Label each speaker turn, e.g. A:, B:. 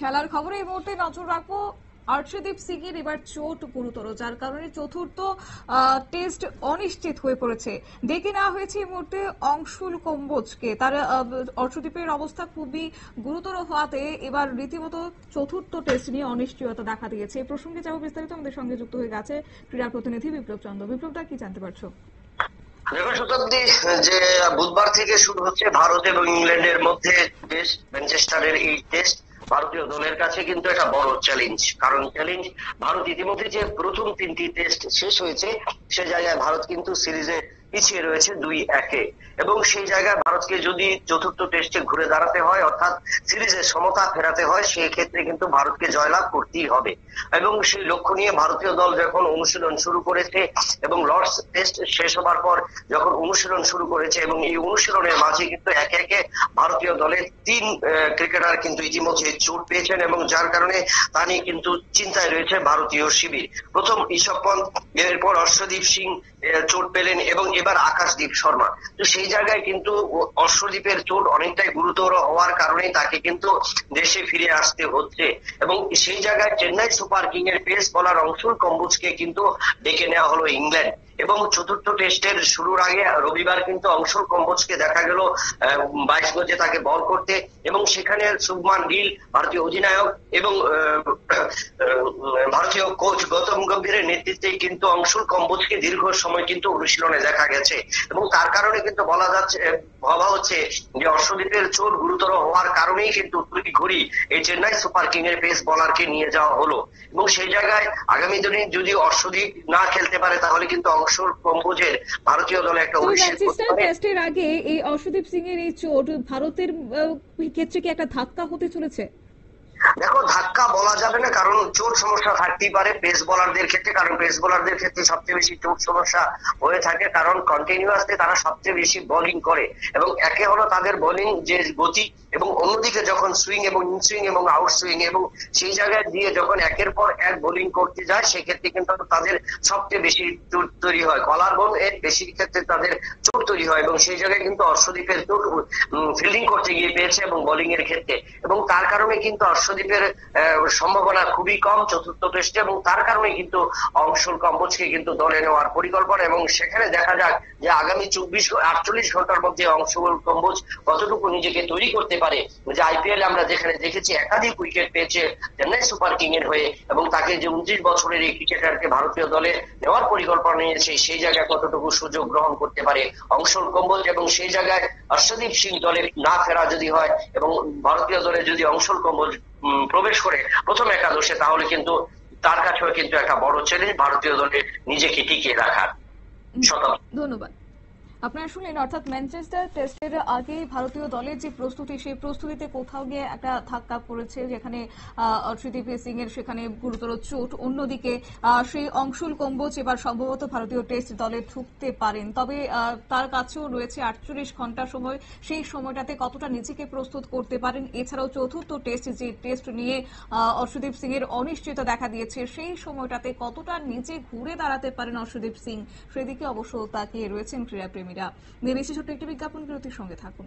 A: খেলার খবরে এই মুহূর্তে নজর রাখবো। অর্শদীপ সিং এর এবার চোট গুরুতর, যার কারণে চতুর্থ টেস্ট অনিশ্চিত হয়ে পড়েছে। ডেকে নেওয়া হয়েছে এই মুহূর্তে অংশুল কম্বোজকে। তার অর্শদীপের অবস্থা খুবই গুরুতর হওয়াতে এবার রীতিমতো চতুর্থ টেস্ট নিয়ে অনিশ্চয়তা দেখা দিয়েছে। এই প্রসঙ্গে যাবো বিস্তারিত, আমাদের সঙ্গে যুক্ত হয়ে গেছে ক্রীড়া প্রতিনিধি বিপ্লব চন্দ্র। বিপ্লবটা কি জানতে পারছো?
B: দেখো শতাব্দী, যে বুধবার থেকে শুরু হচ্ছে ভারত এবং ইংল্যান্ডের মধ্যে টেস্ট, ম্যানচেস্টারের এই টেস্ট ভারতীয় দলের কাছে কিন্তু একটা বড় চ্যালেঞ্জ। কারণ ভারত ইতিমধ্যে যে প্রথম 3টি টেস্ট শেষ হয়েছে, সে জায়গায় ভারত কিন্তু সিরিজে পিছিয়ে রয়েছে 2-1 এবং সেই জায়গায় ভারতকে যদি চতুর্থ টেস্টে ঘুরে দাঁড়াতে হয়, অর্থাৎ সিরিজে সমতা ফেরাতে হয়, সেই ক্ষেত্রে কিন্তু ভারতকে জয়লাভ করতেই হবে। এবং সেই লক্ষ্য নিয়ে ভারতীয় দল যখন অনুশীলন শুরু করেছে এবং লর্ডস টেস্ট শেষ হবার পর যখন অনুশীলন শুরু করেছে, এবং এই অনুশীলনের মাঝে কিন্তু একে একে ভারতীয় দলের 3 ক্রিকেটার কিন্তু ইতিমধ্যে চোট পেয়েছেন, এবং যার কারণে তা নিয়ে কিন্তু চিন্তায় রয়েছে ভারতীয় শিবির। প্রথম ঋষভ পন্থ, এরপর অর্শদীপ সিং চোট পেলেন, এবং এবার আকাশদীপ শর্মা। তো সেই জায়গায় কিন্তু অর্শদীপের চোট অনেকটাই গুরুতর হওয়ার কারণে তাকে কিন্তু দেশে ফিরে আসতে হচ্ছে, এবং সেই জায়গায় চেন্নাই সুপার কিং এর পেস বোলার অংশুল কম্বোজকে কিন্তু ডেকে নেওয়া হলো ইংল্যান্ড। এবং চতুর্থ টেস্টের শুরুর আগে রবিবার কিন্তু অংশুল কম্বোজকে দেখা গেল 22 গজে তাকে বল করতে, এবং সেখানে শুভমান গিল, ভারতীয় অধিনায়ক এবং ভারতীয় কোচ গৌতম গম্ভীরের নেতৃত্বে কিন্তু অংশুল কম্বোজকে দীর্ঘ সময় কিন্তু অনুশীলনে দেখা গেছে, এবং তার কারণে কিন্তু ভাবা হচ্ছে যে অর্শদীপের চোট গুরুতর হওয়ার কারণেই কিন্তু ঘুরি এই চেন্নাই সুপার কিং এর পেস বোলারকে নিয়ে যাওয়া হলো। এবং সেই জায়গায় আগামী দিনে যদি অর্শদীপ না খেলতে পারে, তাহলে কিন্তু অংশুল কম্বোজের ভারতীয় দলে একটা
A: ম্যানচেস্টার টেস্টের আগে এই অর্শদীপ সিং এর এই চোট ভারতের ক্ষেত্রে কি একটা ধাক্কা হতে চলেছে?
B: দেখো, ধাক্কা বলা যাবে না, কারণ চোট সমস্যা থাকতেই পারে পেস বোলারদের ক্ষেত্রে। কারণ পেস বোলারদের ক্ষেত্রে সবচেয়ে বেশি চোট সমস্যা হয়ে থাকে, কারণ কন্টিনিউয়াসলি তারা সবচেয়ে বেশি বোলিং করে, এবং একে হলো তাদের বোলিং যে গতি, এবং অন্যদিকে যখন সুইং এবং ইনসুইং এবং আউট সুইং, এবং সেই জায়গায় দিয়ে যখন একের পর এক বোলিং করতে যায়, সেক্ষেত্রে কিন্তু তাদের সবচেয়ে বেশি চোট তৈরি হয়। কলার বোন এর বেশি ক্ষেত্রে তাদের চোট তৈরি হয়, এবং সেই জায়গায় কিন্তু অর্শদীপের চোট ফিল্ডিং করতে গিয়ে পেয়েছে এবং বোলিং এর ক্ষেত্রে, এবং তার কারণে কিন্তু অর্শদীপের সম্ভাবনা খুবই কম চতুর্থ টেস্টে, এবং তার কারণে কিন্তু অংশুল কম্বোজকে কিন্তু দলে নেওয়ার পরিকল্পনা। এবং সেখানে দেখা যাক যে আগামী 48 ঘন্টার মধ্যে অংশুল কম্বোজ কতটুকু নিজেকে তৈরি করতে পারে। যে আইপিএল আমরা যেখানে দেখেছি একাধিক উইকেট পেয়েছে চেন্নাই সুপার কিং এর হয়ে, এবং তাকে যে 29 বছরের এই ক্রিকেটারকে ভারতীয় দলে নেওয়ার পরিকল্পনা নিয়েছে, সেই জায়গায় কতটুকু সুযোগ গ্রহণ করতে পারে অংশুল কম্বোজ। এবং সেই জায়গায় অর্শদীপ সিং দলে না ফেরা যদি হয়, এবং ভারতীয় দলে যদি অংশুল কম্বোজ প্রবেশ করে প্রথম একাদশে, তাহলে কিন্তু তার কাছেও কিন্তু একটা বড় চ্যালেঞ্জ ভারতীয় দলে নিজেকে টিকিয়ে রাখার।
A: ধন্যবাদ। আপনারা শুনলেন, অর্থাৎ ম্যানচেস্টার টেস্টের আগে ভারতীয় দলের যে প্রস্তুতি, সেই প্রস্তুতিতে কোথাও গিয়ে একটা ধাক্কা পড়েছে, যেখানে অর্শদীপ সিং এর সেখানে গুরুতর চোট। অন্যদিকে সেই অংশুল কম্বোজ এবার সম্ভবত ভারতীয় টেস্ট দলে ঢুকতে পারেন, তবে তার কাছেও রয়েছে 48 ঘন্টা সময়। সেই সময়টাতে কতটা নিজেকে প্রস্তুত করতে পারেন, এছাড়াও চতুর্থ টেস্ট, যে টেস্ট নিয়ে অর্শদীপ সিং এর অনিশ্চয়তা দেখা দিয়েছে, সেই সময়টাতে কতটা নিজে ঘুরে দাঁড়াতে পারেন অর্শদীপ সিং, সেদিকে অবশ্য তাকিয়ে রয়েছেন ক্রীড়াপ্রেমীরা। নিয়ে বেশি ছোট্ট একটি বিজ্ঞাপন বিরতির সঙ্গে থাকুন।